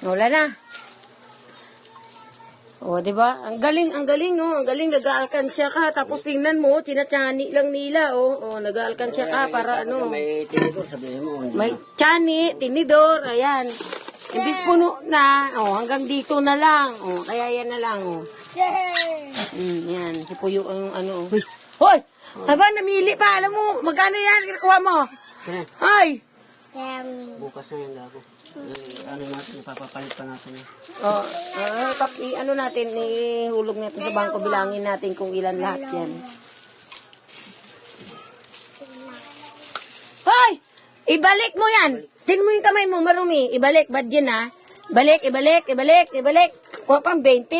Wala na. O, diba? Ang galing, no? Ang galing, nag-aalkansya ka. Tapos tingnan mo, tinatsani lang nila, oh. O, nag-aalkansya ka para ano. May tinidor, sabihin mo. May tsani, tinidor, ayan. Imbis puno na, oh, hanggang dito na lang. Oh, kaya yan na lang, oh. Yan, si Puyo ang ano. Hoy! Haba, namili pa. Alam mo, magkano yan? Kinakuha mo? Ay! Bukas na yan, gago. Ano natin, ipapapalit pa natin. Oh, ano natin, ihulog natin sa bangko, bilangin natin kung ilan lahat yan. Hoy! Ibalik mo yan! Tin mo yung kamay mo, marumi. Ibalik, bad yun ha. Ibalik. Kuha pang 20.